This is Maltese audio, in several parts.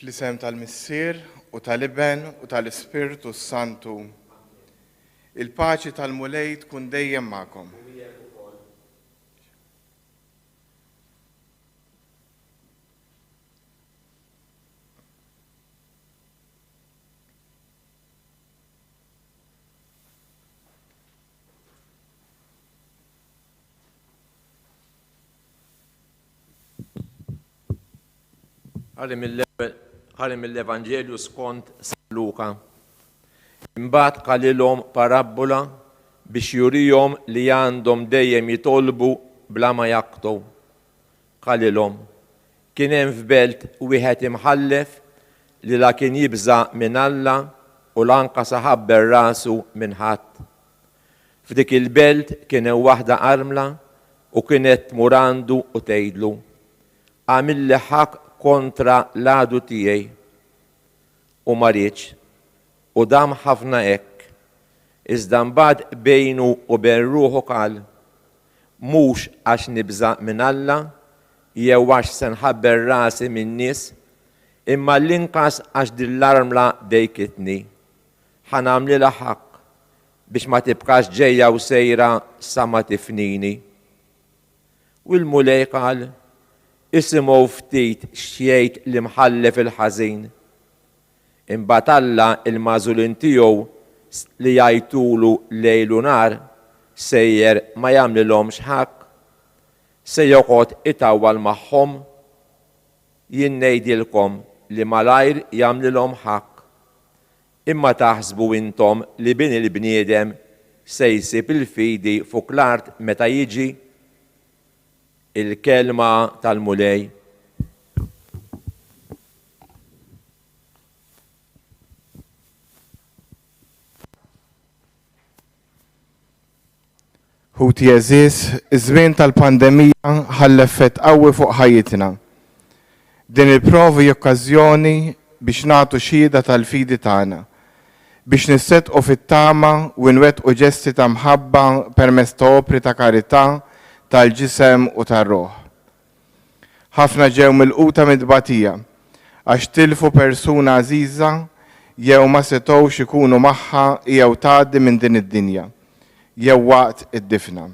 Fl-isem tal-Missier u tal-Iben u tal-Ispiritu Santu. Il-paċi tal-Mulej tkun dejjem magħkom. Ħalli mill-Evanġelju skont San Luka. Imbagħad qalilhom parabola biex jurihom li għandhom dejjem jitolbu bla ma jaqtgħu. Qalilhom kien hemm f'belt wieħed imħallef li la kien jibża' minn Alla u lanqas ħabber rasu minn ħadd. F'dik il-belt kien hemm waħda armla u kienet tmur għandu u tgħidlu: għamilli ħaq kontra l-għadu tiegħi u ma rridx u dam ħafna hekk, iżda mbagħad bejnu u bejn ruħu qal: mhux għax nibża' minn Alla jew għax se nħabber rasi min-nies, imma l-inqas għax din l-armla dejkitni. Ħanamlilha ħaq biex ma tibqax ġejja u sejra sa ma tifnini. U l-mulej qal: isimgħu ftit x'jgħid l-imħallef il-ħażin. Imbagħad Alla il-magħżulin tiegħu li jgħidulu lejl u nar sejjer ma jagħmlilhomx ħaq, se joqgħod itawwal magħhom. Jien ngħidilkom li malajr jagħmlilhom ħaq. Imma taħsbu intom li bin il-bniedem se jsib il-fidi fuq l-art meta jiġi? Il-kelma tal-Mulej. Ħuti eżis, iż-żmien tal-pandemija ħalla effett qawwi fuq ħajjitna. Din il-provi okkażjoni biex nagħtu xhieda tal-fidi tagħna, biex nissettqu fit-tama u nwettqu ġesti ta' mħabba permezz ta' opri ta' karità tal-ġisem u tar-ruħ. Ħafna ġew milquta mid-tbatija għax tilfu persuna għażiża jew ma setgħux ikunu magħha jew tgħaddi minn din id-dinja jew waqt id-difna.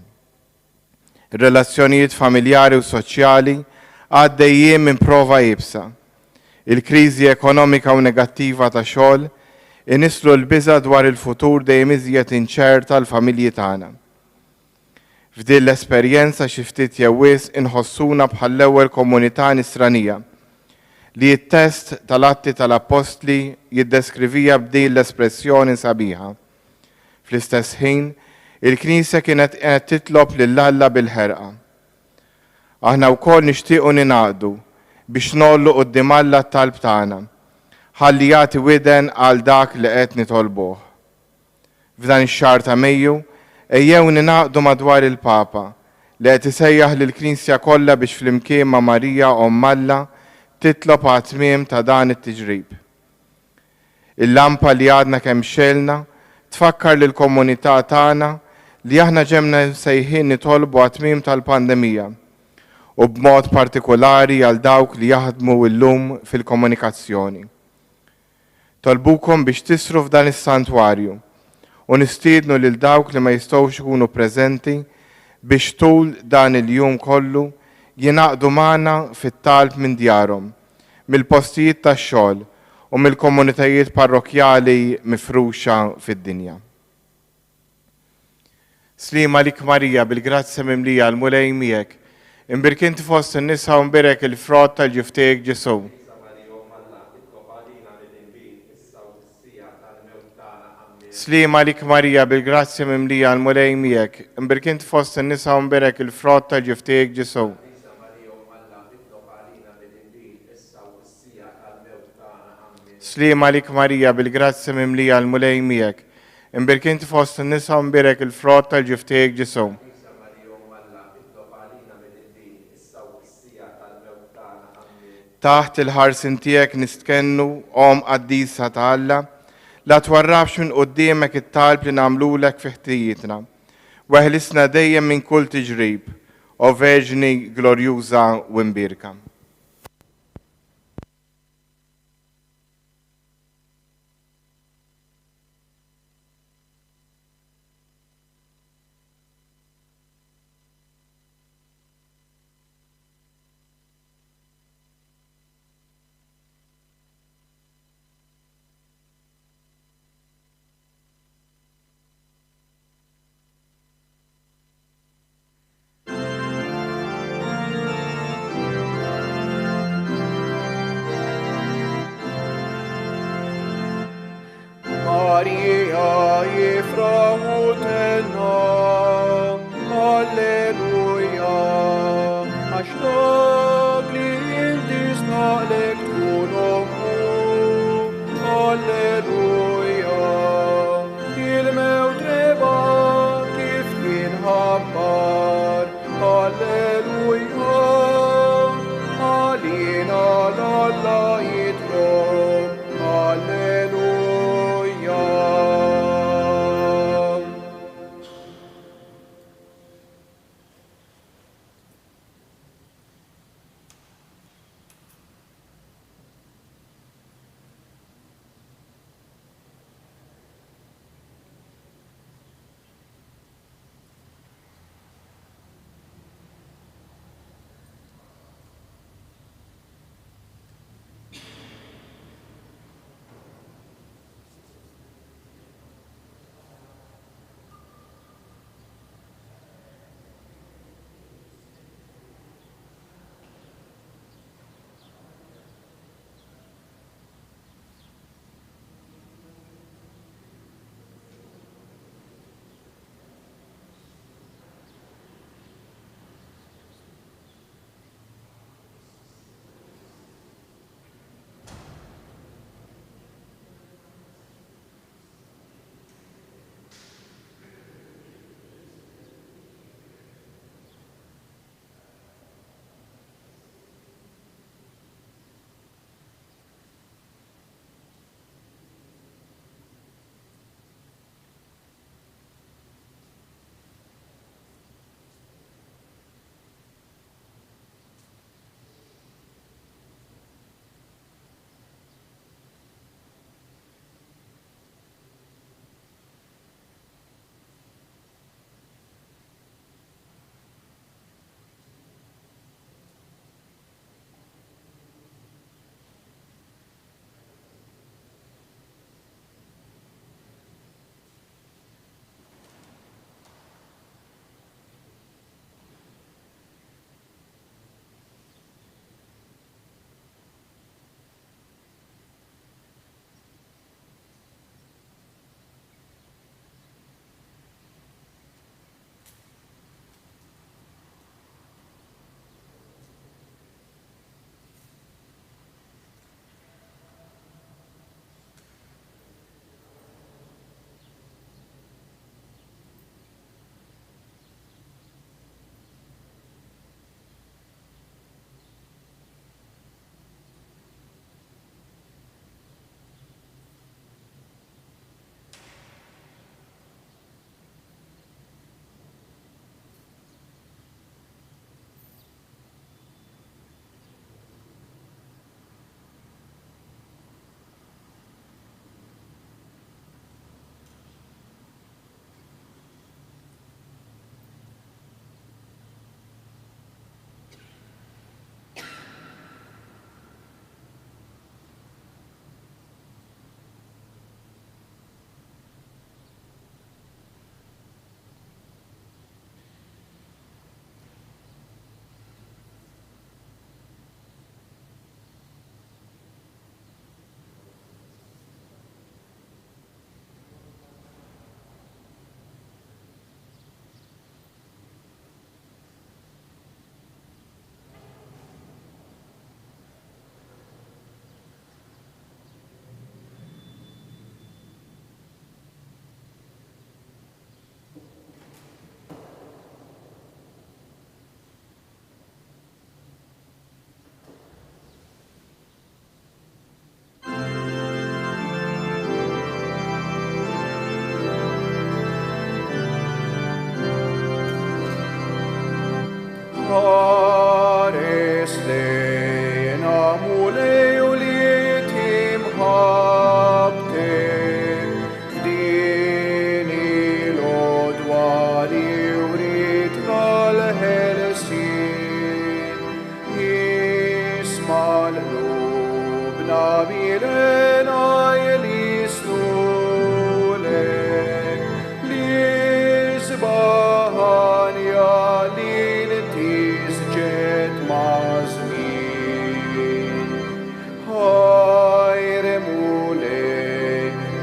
Ir-relazzjonijiet familjari u soċjali għaddejjin minn prova jibsa. Il-kriżi ekonomika u negattiva ta' xogħol inislu l-biża' dwar il-futur dejjem iżjed inċerta l-familji tagħna. F'din l-esperjenza xi ftit jew wisq inħossuna bħall-ewwel komunità nisranija li t-test tal-Atti tal-Apostli jiddeskrivija b'din l-espressjoni sabiħa. Fl-istess ħin, il-Knisja kienet qed titlob lil Alla bil-ħerqa. Aħna wkoll nixtiequ ninaqdu biex nollu quddiem Alla t-talb tagħna, ħalli jagħti widen għal dak li qed nitolbuh. F'dan ix-xahar ta' Mejju ejjew ninaqdu madwar il-Papa li qed isejjaħ lill-Knisja kollha biex flimkien ma' Marija Omm Alla titlob għat-tmiem ta' dan it-tiġrib. Il-lampa li għadna kemm xelna tfakkar lill-komunità tagħna li aħna ġemna sejħin nitolbu għat-tmiem tal-pandemija u b'mod partikolari għal dawk li jaħdmu llum fil-komunikazzjoni. Tolbukom biex tisru f'dan is-santwarju u nistiednu lil dawk li ma jistgħux ikunu preżenti biex tul dan il-jum kollu jingħaqdu magħna fit-talb minn djarhom, mill-postijiet tax-xogħol u mill-komunitajiet parrokjali mifruxa fid-dinja. Slima lik Marija bil-grazzja mimlija l-Mulej miegħek, imbirkinti fost in-nisa u mbirek il-frott tal-ġiftejk Ġesu. Slima lik Marija bil-grazzja mimlija l-Mulej miegħek, imbirkinti fost in-nisa u mbirek il-frott tal-ġiftejk Ġesu. Slima lik Marija bil-grazzja mimlija l-Mulej miegħek, imbirkinti fost in-nisa u mbirek il-frott tal-ġiftejk Ġesu. Taħt il-ħarsin tiegħek nistkennu Om qaddisa ta' Alla, la twarrabx minn quddiemek it-talb li nagħmlulek fi ħtijjietna. Weħlisna dejjem minn kull tiġrib, o Verġni glorjuża u mbirka. Maria Jefrahutena, Alleluia, Ashnag li indis naqlek tunomu, Alleluia, il-mewt reba kif jinħabbar, Alleluia, għalina l-Alla jitlob, Alleluia.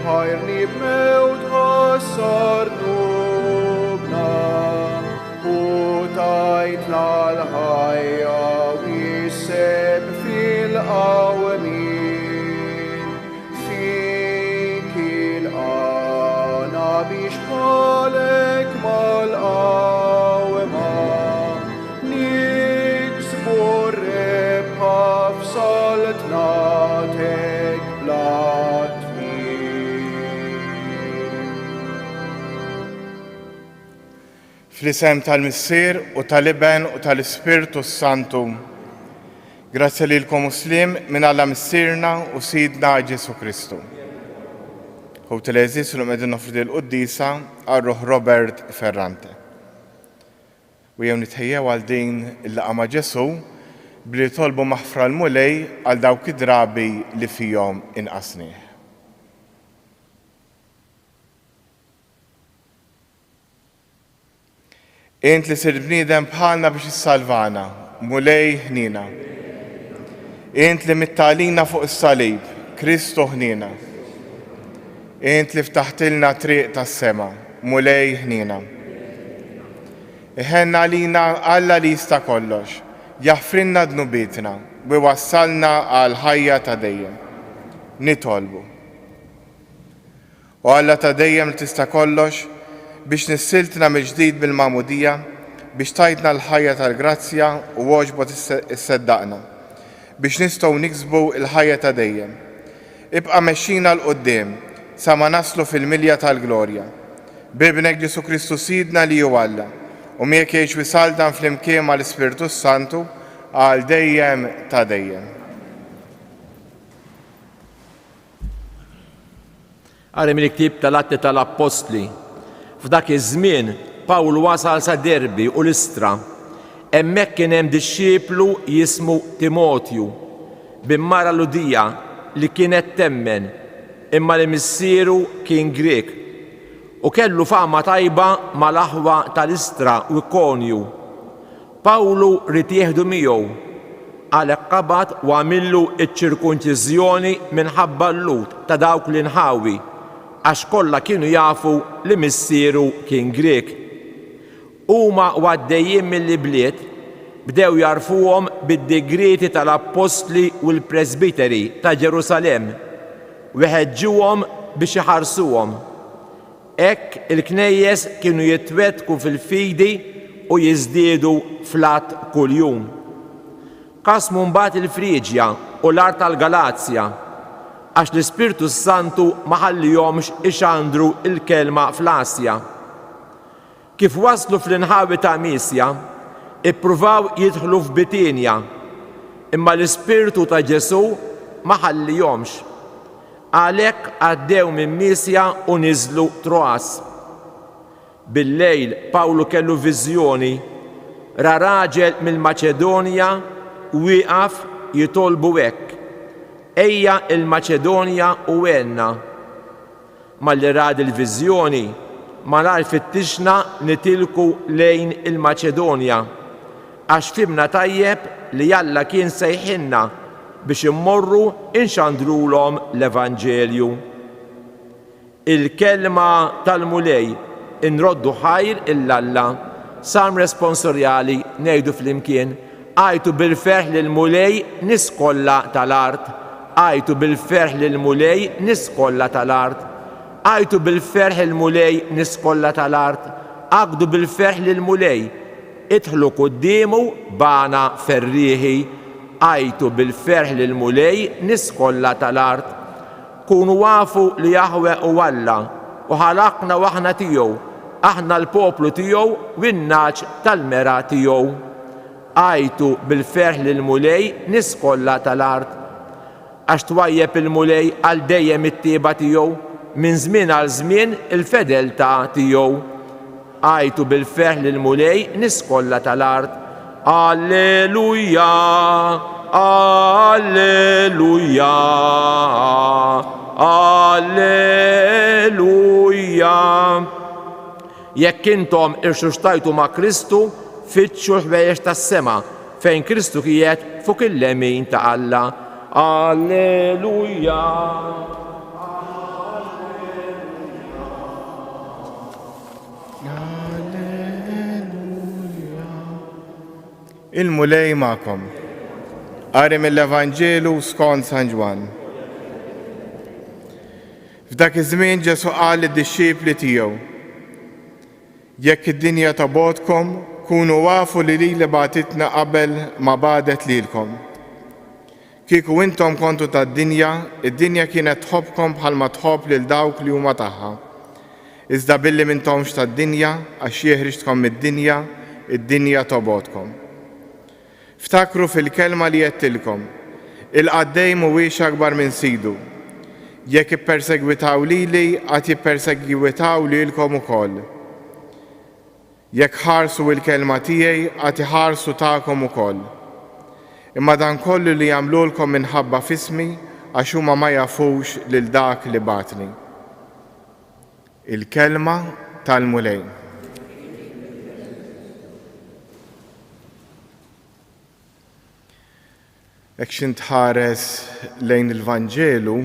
Hayr allt natek blott Fl-isem tal-Missier u tal-Iben u tal-Ispirtu Santu. Grazie lilkom Muslim minn Alla Missierna u Sidna Ġesu Kristu. U t-leżis l medin nofridi l-Qoddisa għal-Ruħ Robert Ferrante. U jew nitħejjew għal din il-laqa ma' Ġesu bli tolbu maħfra l-mulej għal dawk id-drabi li fihom inqasni. Int li sir bniedem bħalna biex issalvana, mulej ħnina. Int li mittalina fuq is-salib, Kristu ħnina. Int li ftaħtilna triq tas-sema, mulej ħnina. Iħenna lina Alla li jista' kollox, jaħfrinna dnubitna, u wassalna għal ħajja ta' dejjem. Nitolbu. U Alla ta' dejjem li tista' kollox biex nissiltna mill-ġdid bil-mamudija, biex tajtna l-ħajja tal-grazzja u woġbot is-seddaqna, biex nistgħu niksbu l-ħajja ta' dejjem. Ibqa' mexxina l-qudiem sa ma naslu fil-milja tal-glorja. Bibnek Ġesu Kristu Sidna li hu Alla, u miegħek jgħix wisaldan fl-imkien mal-Ispirtu Santu għal dejjem ta' dejjem. Għarri mill-ktib tal-Atti tal-Apostli. F'dak iż-żmien Pawl wasal sa Derbi u Listra. Hemmhekk kien hemm dixxieplu jismu Timotju bimmara Ludija li kienet temmen imma li missieru kien Grek u kellu fama tajba mal-aħwa tal-Istra u Ikonju. Pawlu rid jieħdu miegħu għalhekk qabad u għamillu ċ-ċirkunċiżjoni minħabba l-lut ta' dawk li nħawi għax kollha kienu jafu li missieru kien Grek. Huma għaddejjin mill-bliet bdew jarfuhom bid-degreti tal-Apostli u l-Presbiteri ta' Ġerusalem u ħeġġuhom biex iħarsuhom. Hekk il-knejjes kienu jitwettku fil-fidi u jiżdiedu flat kuljum. Qasmu mbagħad il-Friġja u l-art tal-Galazja għax l-Ispirtu Santu ma ħallihomx ixandru il-kelma fl-Asja. Kif waslu fl-inħawi ta' Misja, ippruvaw jidħlu f'Bitinja, imma l-Ispirtu ta' Ġesu ma ħallihomx. Għalhekk għaddew minn Misja u niżlu Troas. Bil-lejl Pawlu kellu viżjoni, ra raġel mill-Maċedonja wieqaf jitolbu hekk. Ejja il-Maċedonja u għenna. Malli rad il-viżjoni, malar fittixna nitilku lejn il-Maċedonja, għax fimna tajjeb li Alla kien sejħinna biex immorru inxandrulhom l-Evanġelju. Il-kelma tal-mulej inroddu ħajr il-Alla, sam responsorjali ngħidu fl-imkien, għajtu bil-ferħ lill-mulej nies kollha tal-art. Għajtu bil-ferħ lill-mulej nies kollha tal-art. Għajtu bil-ferħ il-mulej nies kollha tal-art. Għaqdu bil-ferħ lill-mulej. Idħlu qudiemu bana ferrieħi. Għajtu bil-ferħ lill-mulej nies kollha tal-art. Kunu għafu li Jaħwe u Alla u ħalaqna waħna tiegħu, aħna l-poplu tiegħu u n-naċ tal-mera tiegħu. Għajtu bil-ferħ lill-mulej nies kollha tal-art. Għax twajjeb il-mulej għal dejjem it-tieba tiegħu, minn żmien għal żmien il-fedeltà tiegħu. Għajtu bil-ferħ lill-mulej nies kollha tal-art. Alleluja, alleluja, alleluja. Jekk intom irxuxtajtu ma' Kristu, fitxu ħwejjex tas-sema fejn Kristu qiegħed fuq il-lemin ta' Alla. Alleluja. Il-mulej ma'kom. Qari mill-Evanġelu skont San Ġwan. F'dak iż-żmien Ġesu qal lid-dixxiepli tiegħu: Jekk id-dinja tabodkom, kunu għafu li bagħtitna qabel ma badet lilkom. Kieku intom kontu tad-dinja, id-dinja kienet tħobbkom bħalma tħobb lil dawk li huma tagħha. Iżda billi m'intomx tad-dinja għax jeħriġtkom mid-dinja, id-dinja tobodkom. Ftakru fil-kelma li jettilkom, il-qaddej mhuwiex akbar minn sidu. Jekk ippersegwitaw lili għad jippersegwitaw lilkom ukoll. Jekk ħarsu il-kelma tiegħi għad iħarsu tagħkom ukoll. Imma dan kollu li jagħmlulkom minħabba fismi għax huma ma jafux lil dak li batni. Il-kelma tal-mulej. Hekk xi tħares lejn il-Vanġelu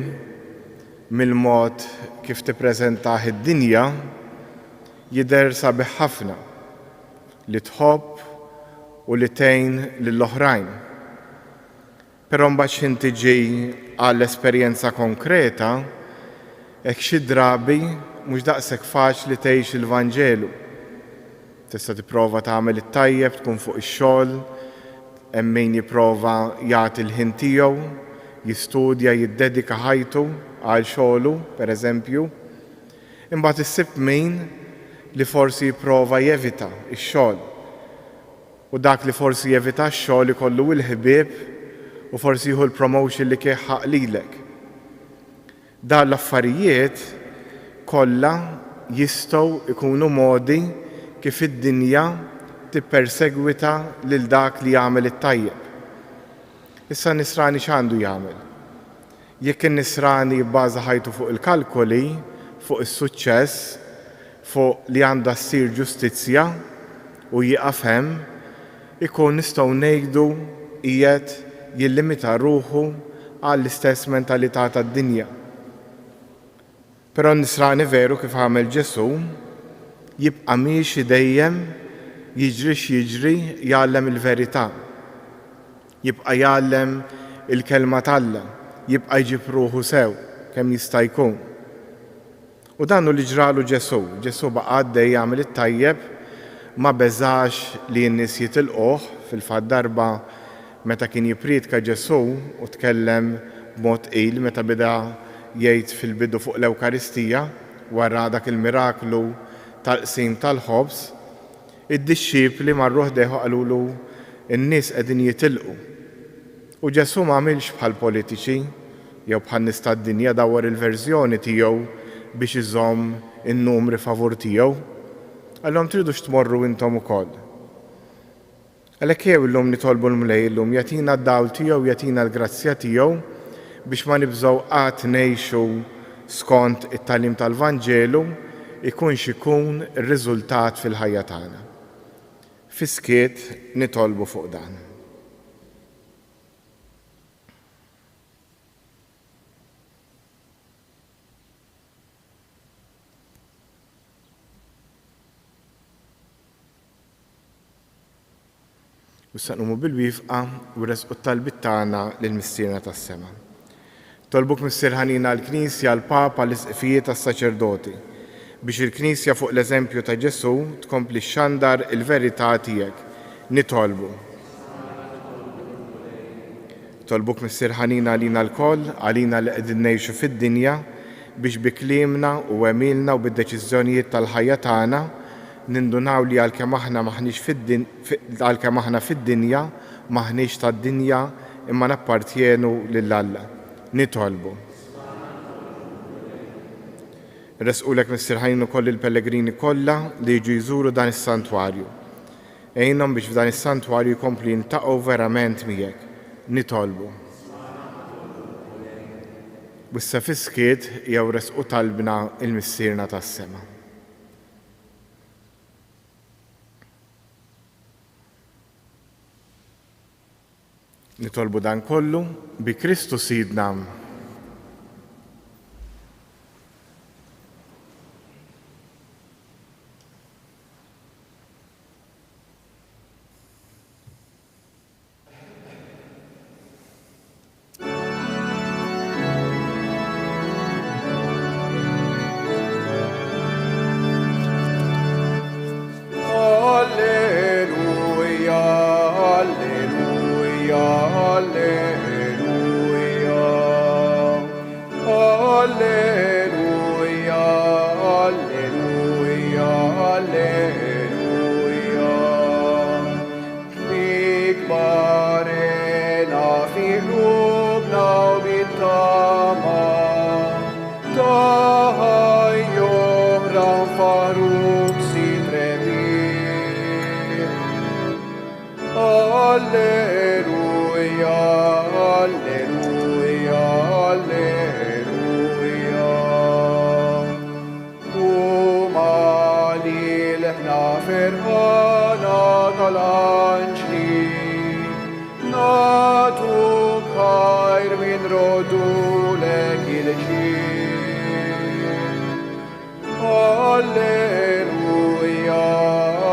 mill-mod kif tippreżentah id-dinja jidher sabiħ ħafna li tħobb u li tgħin lill-oħrajn. Però mbagħad xi tiġi għall-esperjenza konkreta, hekk xi drabi mhux daqshekk faċli tgħix il-Vanġelu. Tista' tipprova tagħmel it-tajjeb, tkun fuq ix-xogħol, hemm min jipprova jagħti l-ħin tiegħu, jistudja, jiddedika ħajtu għal xogħlu, pereżempju. Imbagħad issib min li forsi jipprova jevita x-xogħol. U dak li forsi jevita x-xogħol ikollu l-ħbieb u forsi jieħu l-promotion li kieħħaq lilek. Dan l-affarijiet kollha jistgħu jkunu modi kif id-dinja tippersegwita lil dak li jagħmel it-tajjeb. Issa nisrani x'għandu jagħmel? Jekk in-nisrani jibbaża ħajtu fuq il-kalkoli, fuq is-suċċess, fuq li għandha ssir ġustizzja u jieqaf hemm, ikun nistgħu ngħidu qiegħed jillimita ruħu għall-istess mentalità tad-dinja. Però nisrani veru kif għamel Ġesu jibqa' miexi dejjem jiġri x'jiġri jgħallem il-verità. Jibqa' jgħallem il-kelma t'Alla, jibqa' jġib ruħu sew kemm jista' jkun. U dan hu li ġralu Ġesu. Ġesu baqa' għaddej jagħmel it-tajjeb ma beżax li n-nies jitilquh fil-fatt darba meta kien jipriedka Ġesu u tkellem b'mod qil meta bida jgħid fil-bidu fuq l-Ewkaristija wara dak il-miraklu tal-qsim tal-ħobż, id-dixxipli marru ħdeħu qalulu n-nies qegħdin jitilqu. U Ġesu ma għamilx bħal politiċi jew bħal nies tad-dinja dawwar il-verżjoni tiegħu biex iżomm in-numri favur tiegħu. Għallhom tridux tmorru intom ukoll. Għalhekk jew illum nitolbu l-Mulej illum jagħtina d-dawl tiegħu, jagħtina l-grazzja tiegħu biex ma nibżgħu qatt ngħixu skont it-tagħlim tal-Vanġelu ikun x'ikun ir-riżultat fil-ħajja tagħna. Fiskiet nitolbu fuq dan. U s-sanqumu bil-wifqa u resqu t-talbit tagħna lill-mistiera tas-sema. Tolbuk Missier Ħanina l-Knisja l-Papa l-isqfijiet tas-saċerdoti biex il-Knisja fuq l-eżempju ta' Ġesu tkompli xandar il-verità tiegħek. Nitolbu. Tolbuk Missier Ħanina għalina l-koll, għalina li qegħdin ngħixu fid-dinja biex bi kliemna u għemilna u bid-deċiżjonijiet tal-ħajja tagħna nindunaw li għalkemm aħna fid-dinja maħniex tad-dinja imma nappartjenu lill-Alla. Nitolbu. Resqulek Missier Ħanina ukoll il-Pellegrini kollha li jiġu jżuru dan is-santwarju. Ejnhom biex f'dan is-santwarju jkomplu jiltaqgħu verament miegħek. Nitolbu. Bissa fiskiet jew resqu talbna il-missierna tas-sema. Nitolbu dan kollu bi Kristu Sidna. Alleluia, alleluia, alleluia. tal-anġli, natu kajr min rodulek il-ġid. Alleluja,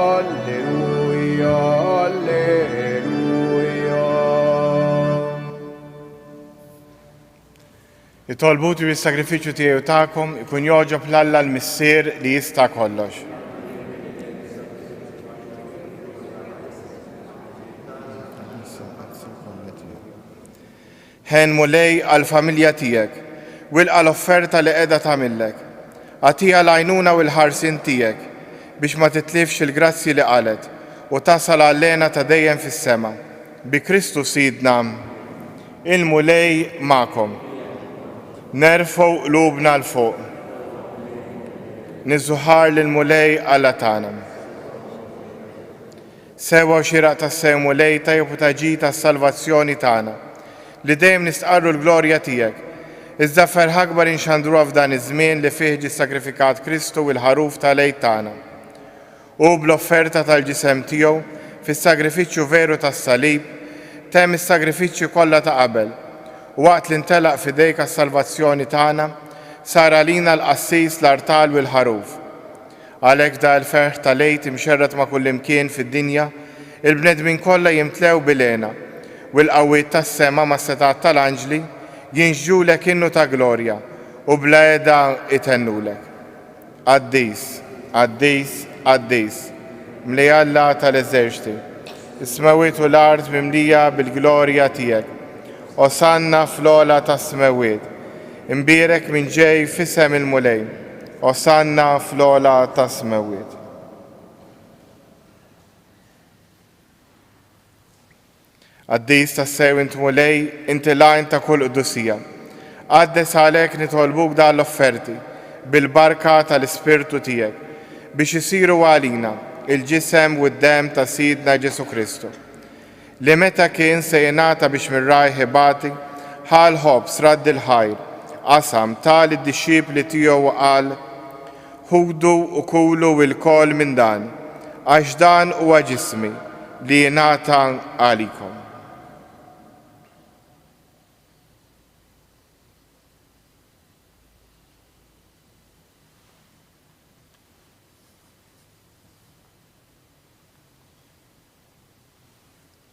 alleluja, alleluja. Jitolbutu bis-sagrifiċċju tiegħu tagħkom ikun joġob l-Alla l-Missier li jista' kollox. Ħen mulej għal-familja tiegħek, wilqa l-offerta li qiegħda tagħmillek. Għatija l-għajnuna u l-ħarsin tiegħek biex ma titlifx il-grazzi li qalet u tasal għallena ta' dejjem fis-sema. Bi Kristu Sidna, il-mulej magħkom. Nerfgħu qlubna l-fuq. Niżżuħar lill-mulej Alla tagħna. Sewa xieraq tas-sew mulej tajjeb u taġi tas-salvazzjoni tagħna li dejjem nistqarru l-glorja tiegħek. Iżda ferħ akbar inxandruha f'dan iż-żmien li fih ġie sagrifikat Kristu u l-ħaruf tal-għid tagħna. U bl-offerta tal-ġisem tiegħu fis-sagrifiċċju veru tas-salib temm is-sagrifiċċju kollha ta' qabel. U waqt li ntelaq f'idejk għas-salvazzjoni tagħna sar għalina l-qassis l-artal u l-ħaruf. Għalhekk da l-ferħ tal-għid imxerret ma' kull imkien fid-dinja, il-bnedmin kollha jimtlew bil-għena u l-qawwiet tas-sema ma' setat tal-anġli jinġġulek innu ta' glorja u bla qiegħda itennulek. Qaddis, qaddis, qaddis, mlejalla tal-eżerċti, is-smawiet u l-art mimlija bil-glorja tiegħek. Osanna fl-ola tas-smawiet, imbierek minn ġej f'isem il-mulej. Osanna fl-ola tas-smawiet. Qaddis tas-sew int mulej, inti lajn ta' kull quddusija. Qaddes għalhekk nitolbuk dan l-offerti bil-barka tal-Ispirtu tiegħek biex isiru għalina il-ġisem u d-dem ta' Sidna Ġesu Kristu. Li meta kien se jingħata biex mir-raj ħibati ħal ħobbs radd il-ħajr qasam tal id-dixxiepli tiegħu qal ħudu u kulu l-kol minn dan għax dan huwa ġismi li jingħata għalikom.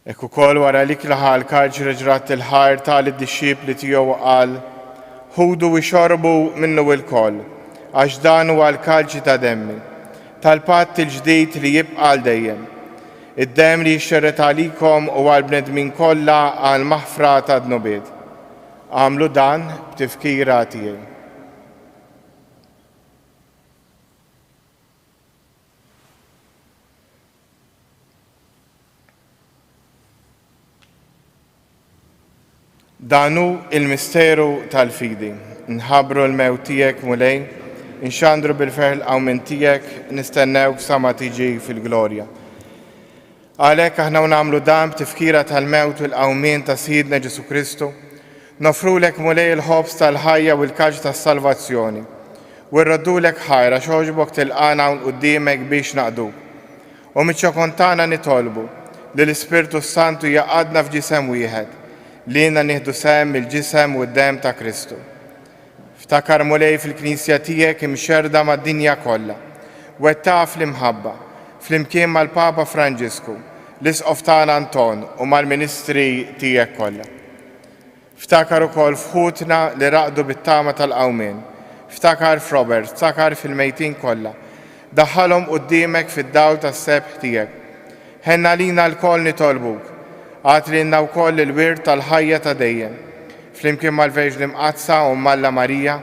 Ekku kol wara lik laħal karġ reġrat il-ħajr tal id-dixxiepli tiegħu qal ħudu u xorbu minnu il-kol għax dan huwa l-kalġi ta' demmi tal-patt il-ġdid li jibqa' għal dejjem. Id-demm li jixxerret għalikom u għall-bnedmin kollha għal maħfra ta' dnubiet. Għamlu dan b'tifkira tiegħi. Danu il-misteru tal-fidi, nħabru l-mew tijek mulej, nxandru bil-ferħ l-għawmin tijek, nistennewk sama tiġi fil-glorja. Għalek aħna namlu dan b'tifkira tal-mewt u l-qawmin ta' Sidna Ġesu Kristu, nofrulek mulej il-ħobs tal-ħajja u l-kaġ tas-salvazzjoni, u rraddulek ħajra xoġbok tilqana u qudiemek biex naqduk. U miċċokontana nitolbu li l-Ispirtu Santu jaqadna f'ġisem wieħed, li jina nieħdu sem il-ġisem u d-dem ta' Kristu. Ftakar mulej fil-Knisja tiegħek imxerda mad-dinja kollha, wettaq fl-imħabba, fl-imkien mal-Papa Franġisku, l-Isqof tagħna Anton u mal-Ministri tiegħek kollha. Ftakar ukoll f'ħutna li raqdu bit-tama tal-qawmien, ftakar f'Robert, ftakar fil-mejtin kollha, daħħalhom quddiemek fid-dawl tas-sebħ tiegħek. Ħenna lina l-koll nitolbuk, għatrinna u koll il-wirt tal-ħajja ta' dejjem. Flimkien mal-Verġ l-Imqazza u Malla Marija,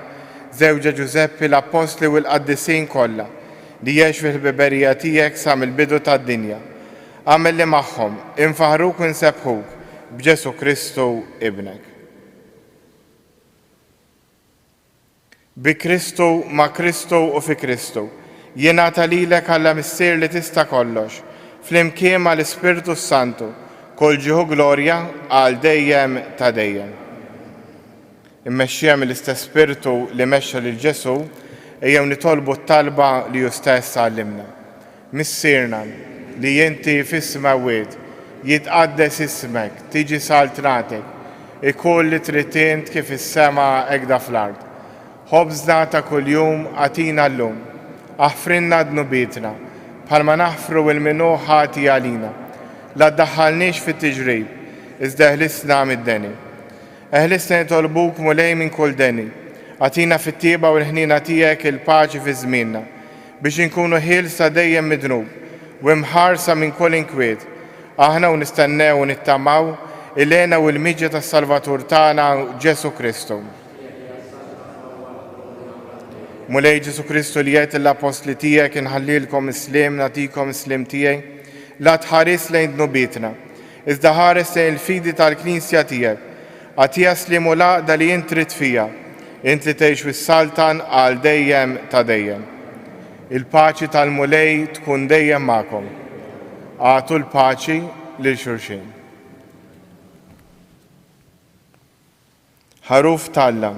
żewġa Ġuzeppi l-Apostli u l-Qaddisin kollha li jgħix fil-biberija tiegħek sa mill-bidu tad-dinja. Għamel li magħhom, infaħruk u nsebħuk b'Ġesu Kristu ibnek. Bi Kristu, ma' Kristu u fi Kristu, jingħata lilek Alla missier li tista' kollox, flimkien mal-Ispirtu Santu, kol ġieħu glorja għal dejjem ta' dejjem. Immexxija mill-istess Spiritu li mexxa lil Ġesu ejjew nitolbu t-talba li hu stess għallimna. Missierna, li inti fis-smawiet jitqaddes ismek, tiġi saltratek, ikoll li tritint kif is-sema egda fl-ard. Ħobżna ta' kuljum għatina llum, aħfrinna dnubitna, bħalma naħfru il-minu ħati għalina. La ddaħħalniex fit-tiġrib, iżda eħlisna mid-deni. Eħlisna nitolbuk mulej minn kull deni, għatina fit-tieba u l-ħnina tiegħek il-paċi fi żmienna, biex inkunu ħielsa dejjem midnub u imħarsa minn kull inkwiet. Aħna u nistennew u nittamaw il-għena u l-miġja tas-Salvatur tagħna Ġesu Kristu. Mulej Ġesu Kristu li jgħid l-apostli tiegħek inħallilkom islim, nagħtikom islim tiegħi, la tħares lejn dnubitna, iżda ħares lejn il-fidi tal-Knisja tiegħek, għatija slim u laqda li int trid fija, int li tgħix fis-Saltan għal dejjem ta' dejjem. Il-paċi tal-mulej tkun dejjem magħkom. Għatu l-paċi lil xulxin. Ħaruf tal-Alla.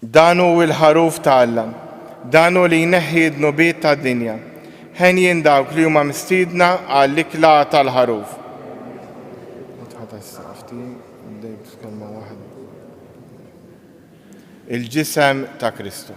Danu il-ħaruf tal-Alla, danu li jneħħi d-nubiet tad-dinja. Ħen dawk li huma mistiedna għall-ikla tal-ħaruf. Il-ġisem ta' Kristu.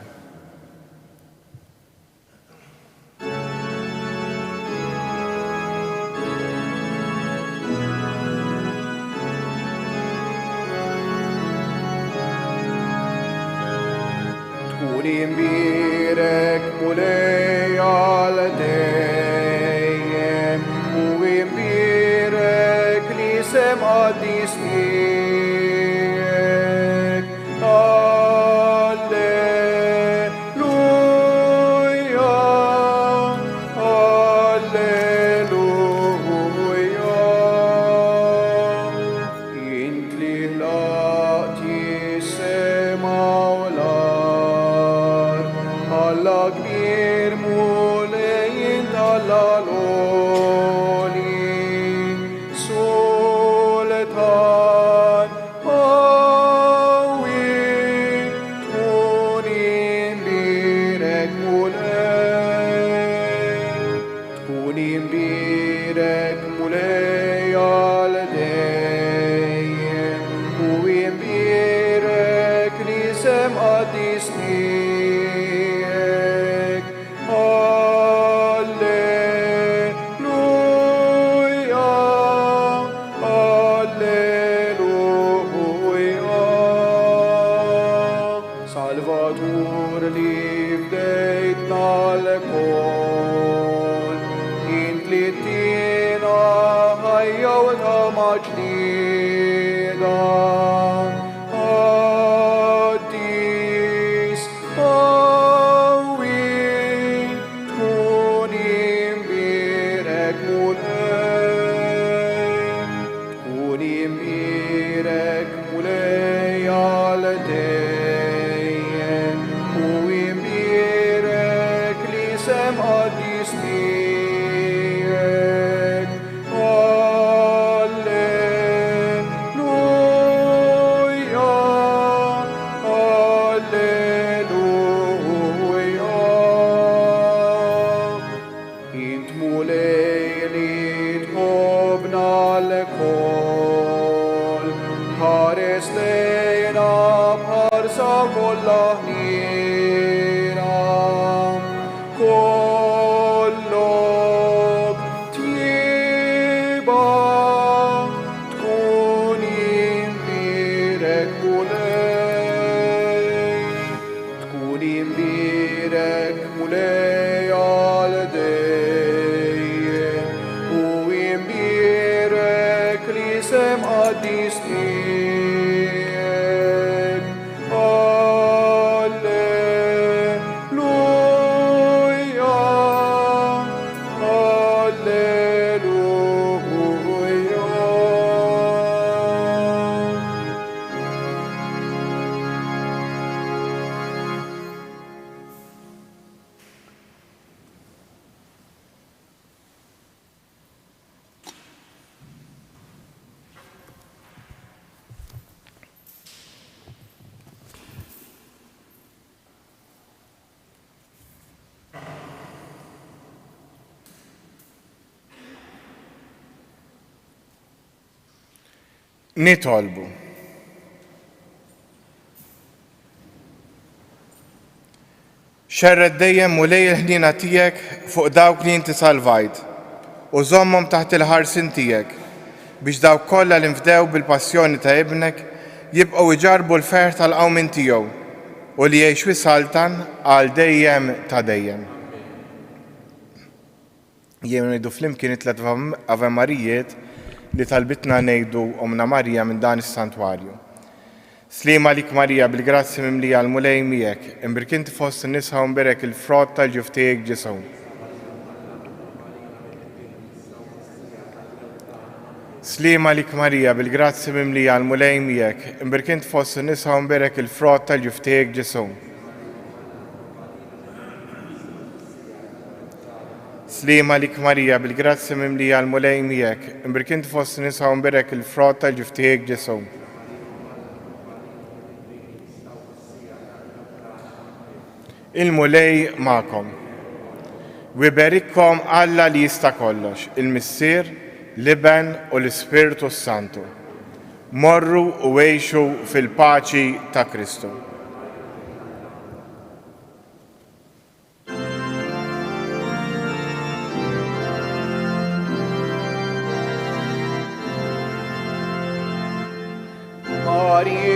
Tkun imbirek mulej għal dejjem u imbirek li sem qaddis miegħek. Alleluja, alleluja. Int li ħlaqti s-sema u l-ard, Alla kbir mulej int Alla l-għoli, sultan qawwi, tkun imbirek mulej għal dejjem u imbirek li sem qaddis miegħek. Alleluja, alleluja. Salvatur li fdejtna l-kol, int li tina ħajja u tama ġdida. Qaddis, qawwi, tkun imbirek mulej għal dejjem u imbirek li sem qaddis miegħek. Alleluja, alleluja. Int mulej li tħobbna l-kol, ħares lejna bħarsa kollha ħnina. Kollok tjieba, tkun imbirek mulej għal dejjem u imbirek li sem qaddis miegħek. Alleluja, alleluja. nitolbu. Xerred dejjem u lej il-ħnina tiegħek fuq dawk li inti salvajt u żommhom taħt il-ħarsin tiegħek biex dawk kollha li nfdew bil-passjoni ta' ibnek jibqgħu iġarbu l-ferħ tal-qawmin tiegħu u li jgħixu saltan għal dejjem ta' dejjem. Jien ngħidu flimkien it-tlet Ave Marijiet li talbitna ngħidu Omna Marija minn dan is-santwarju. Slima lik Marija bil-grazzi mimlija l-mulej miegħek, imbirkinti fost in-nisa u mberek il-frott tal-ġuf tiegħek Ġesu. Slima lik Marija bil-grazzi mimlija l-mulej miegħek, imbirkinti fost in-nisa u mberek il-frott tal-ġuf tiegħek Ġesu. Slima lik Marija bil-grazzi mimlija l-mulej miegħek, imbirkinti fost in-nisa u mberek il-frott tal-ġuf tiegħek Ġesu. Il-mulej ma'kom. Wiberikkom Alla li jista' kollox, il-Missier, l-Iben u l-Ispirtu Santu. Morru u għejxu fil-paċi ta' Kristu. Maria